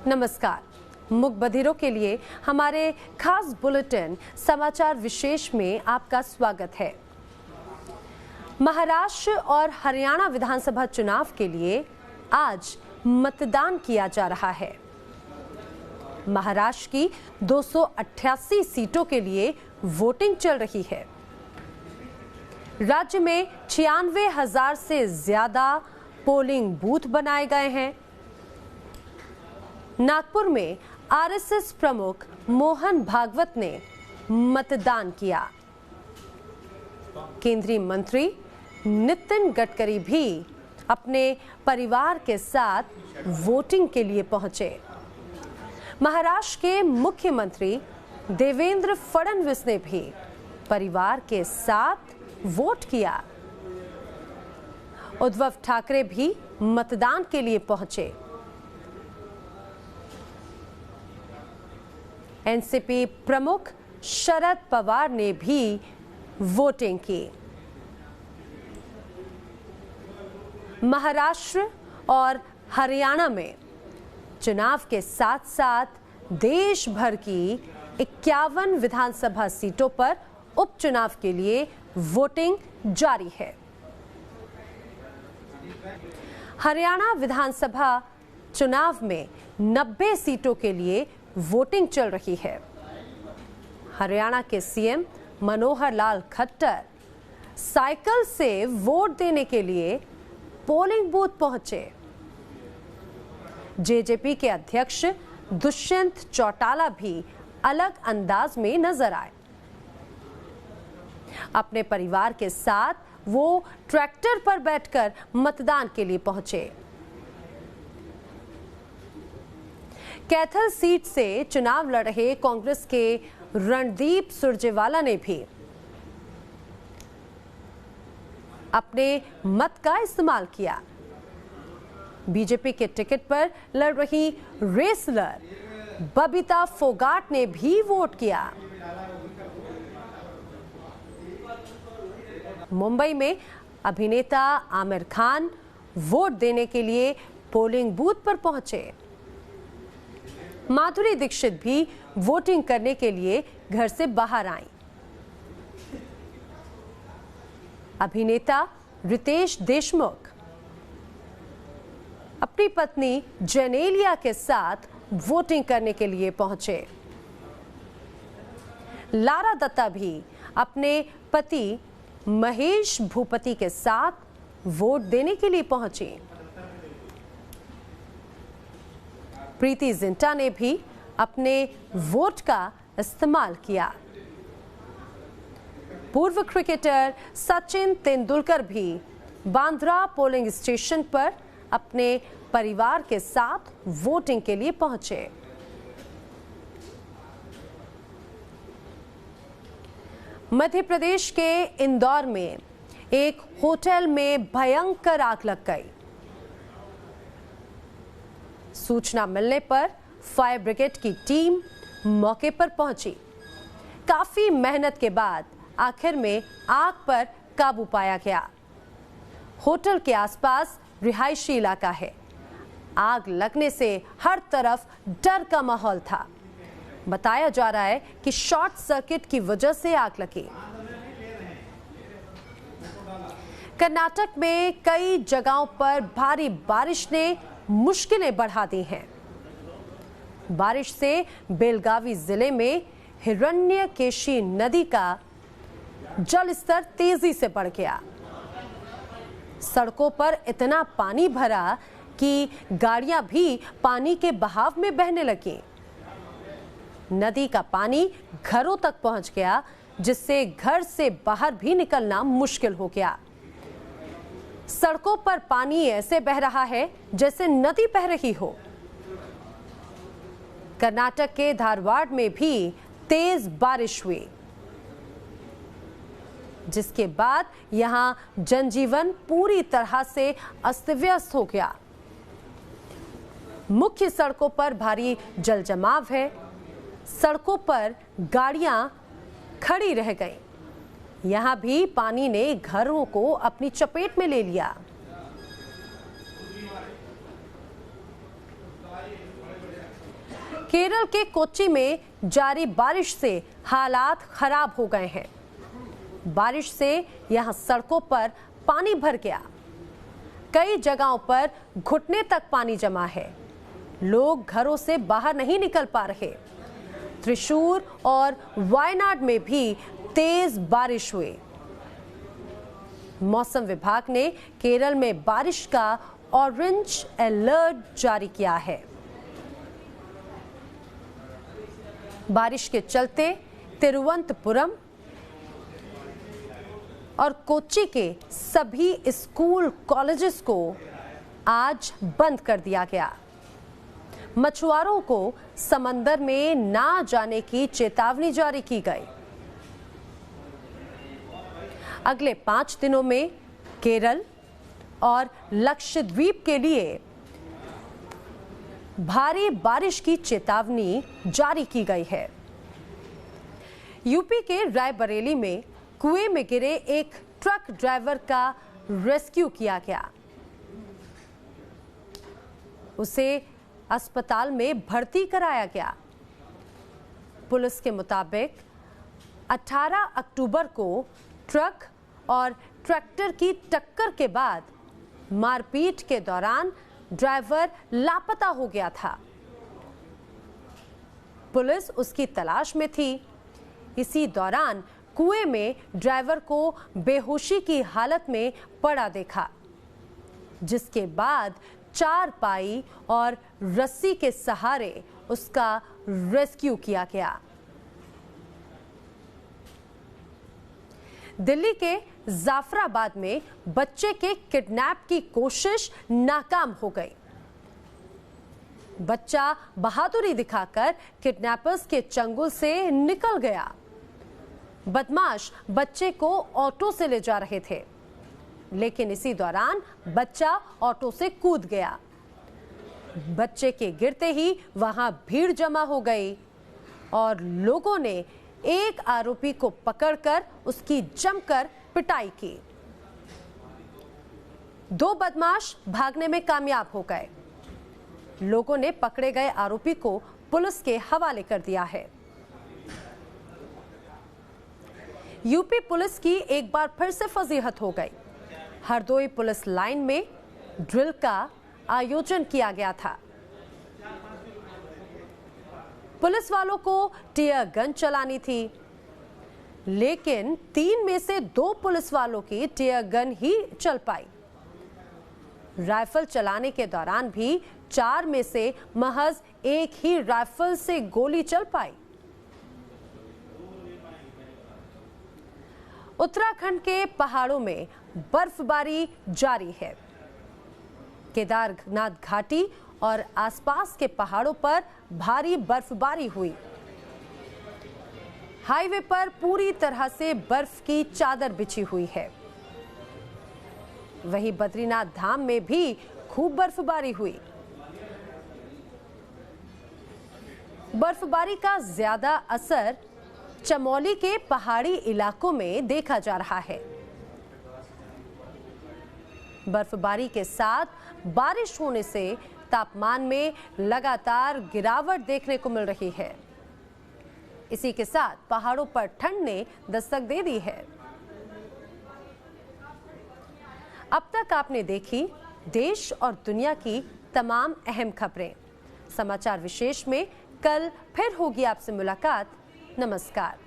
नमस्कार। मूक बधिरों के लिए हमारे खास बुलेटिन समाचार विशेष में आपका स्वागत है। महाराष्ट्र और हरियाणा विधानसभा चुनाव के लिए आज मतदान किया जा रहा है। महाराष्ट्र की 288 सीटों के लिए वोटिंग चल रही है। राज्य में 96,000 से ज्यादा पोलिंग बूथ बनाए गए हैं। नागपुर में आरएसएस प्रमुख मोहन भागवत ने मतदान किया। केंद्रीय मंत्री नितिन गडकरी भी अपने परिवार के साथ वोटिंग के लिए पहुंचे। महाराष्ट्र के मुख्यमंत्री देवेंद्र फडणवीस ने भी परिवार के साथ वोट किया। उद्धव ठाकरे भी मतदान के लिए पहुंचे। एनसीपी प्रमुख शरद पवार ने भी वोटिंग की। महाराष्ट्र और हरियाणा में चुनाव के साथ साथ देश भर की 51 विधानसभा सीटों पर उपचुनाव के लिए वोटिंग जारी है। हरियाणा विधानसभा चुनाव में 90 सीटों के लिए वोटिंग चल रही है। हरियाणा के सीएम मनोहर लाल खट्टर साइकिल से वोट देने के लिए पोलिंग बूथ पहुंचे। जेजेपी के अध्यक्ष दुष्यंत चौटाला भी अलग अंदाज में नजर आए। अपने परिवार के साथ वो ट्रैक्टर पर बैठकर मतदान के लिए पहुंचे। कैथल सीट से चुनाव लड़ रहे कांग्रेस के रणदीप सुरजेवाला ने भी अपने मत का इस्तेमाल किया। बीजेपी के टिकट पर लड़ रही रेसलर बबीता फोगाट ने भी वोट किया। मुंबई में अभिनेता आमिर खान वोट देने के लिए पोलिंग बूथ पर पहुंचे। माधुरी दीक्षित भी वोटिंग करने के लिए घर से बाहर आईं। अभिनेता रितेश देशमुख अपनी पत्नी जेनेलिया के साथ वोटिंग करने के लिए पहुंचे। लारा दत्ता भी अपने पति महेश भूपति के साथ वोट देने के लिए पहुंची। प्रीति जिंटा ने भी अपने वोट का इस्तेमाल किया। पूर्व क्रिकेटर सचिन तेंदुलकर भी बांद्रा पोलिंग स्टेशन पर अपने परिवार के साथ वोटिंग के लिए पहुंचे। मध्य प्रदेश के इंदौर में एक होटल में भयंकर आग लग गई। सूचना मिलने पर फायर ब्रिगेड की टीम मौके पर पहुंची। काफी मेहनत के बाद आखिर में आग पर काबू पाया गया। होटल के आसपास रिहायशी इलाका है। आग लगने से हर तरफ डर का माहौल था। बताया जा रहा है कि शॉर्ट सर्किट की वजह से आग लगी। कर्नाटक में कई जगहों पर भारी बारिश ने मुश्किलें बढ़ा दी हैं। बारिश से बेलगावी जिले में हिरण्यकेशी नदी का जलस्तर तेजी से बढ़ गया। सड़कों पर इतना पानी भरा कि गाड़ियां भी पानी के बहाव में बहने लगी। नदी का पानी घरों तक पहुंच गया, जिससे घर से बाहर भी निकलना मुश्किल हो गया। सड़कों पर पानी ऐसे बह रहा है जैसे नदी बह रही हो। कर्नाटक के धारवाड़ में भी तेज बारिश हुई, जिसके बाद यहां जनजीवन पूरी तरह से अस्त-व्यस्त हो गया। मुख्य सड़कों पर भारी जलजमाव है। सड़कों पर गाड़ियां खड़ी रह गईं। यहां भी पानी ने घरों को अपनी चपेट में ले लिया। केरल के कोच्चि में जारी बारिश से हालात खराब हो गए हैं। बारिश से यहां सड़कों पर पानी भर गया। कई जगहों पर घुटने तक पानी जमा है। लोग घरों से बाहर नहीं निकल पा रहे। त्रिशूर और वायनाड में भी तेज बारिश हुई। मौसम विभाग ने केरल में बारिश का ऑरेंज अलर्ट जारी किया है। बारिश के चलते तिरुवनंतपुरम और कोच्चि के सभी स्कूल कॉलेजेस को आज बंद कर दिया गया। मछुआरों को समंदर में ना जाने की चेतावनी जारी की गई। अगले 5 दिनों में केरल और लक्षद्वीप के लिए भारी बारिश की चेतावनी जारी की गई है। यूपी के रायबरेली में कुएं में गिरे एक ट्रक ड्राइवर का रेस्क्यू किया गया। उसे अस्पताल में भर्ती कराया गया। पुलिस के मुताबिक 18 अक्टूबर को ट्रक और ट्रैक्टर की टक्कर के बाद मारपीट के दौरान ड्राइवर लापता हो गया था। पुलिस उसकी तलाश में थी। इसी दौरान कुएं में ड्राइवर को बेहोशी की हालत में पड़ा देखा, जिसके बाद चारपाई और रस्सी के सहारे उसका रेस्क्यू किया गया। दिल्ली के जाफराबाद में बच्चे के किडनैप की कोशिश नाकाम हो गई। बच्चा बहादुरी दिखाकर किडनैपर्स के चंगुल से निकल गया। बदमाश बच्चे को ऑटो से ले जा रहे थे, लेकिन इसी दौरान बच्चा ऑटो से कूद गया। बच्चे के गिरते ही वहां भीड़ जमा हो गई और लोगों ने एक आरोपी को पकड़कर उसकी जमकर पिटाई की। 2 बदमाश भागने में कामयाब हो गए। लोगों ने पकड़े गए आरोपी को पुलिस के हवाले कर दिया है। यूपी पुलिस की एक बार फिर से फजीहत हो गई। हरदोई पुलिस लाइन में ड्रिल का आयोजन किया गया था। पुलिस वालों को टीयर गन चलानी थी, लेकिन 3 में से 2 पुलिस वालों की टीयर गन ही चल पाई। राइफल चलाने के दौरान भी 4 में से महज 1 ही राइफल से गोली चल पाई। उत्तराखंड के पहाड़ों में बर्फबारी जारी है। केदारनाथ घाटी और आसपास के पहाड़ों पर भारी बर्फबारी हुई। हाईवे पर पूरी तरह से बर्फ की चादर बिछी हुई है। वहीं बद्रीनाथ धाम में भी खूब बर्फबारी हुई। बर्फबारी का ज्यादा असर चमोली के पहाड़ी इलाकों में देखा जा रहा है। बर्फबारी के साथ बारिश होने से तापमान में लगातार गिरावट देखने को मिल रही है। इसी के साथ पहाड़ों पर ठंड ने दस्तक दे दी है। अब तक आपने देखी देश और दुनिया की तमाम अहम खबरें। समाचार विशेष में कल फिर होगी आपसे मुलाकात। नमस्कार।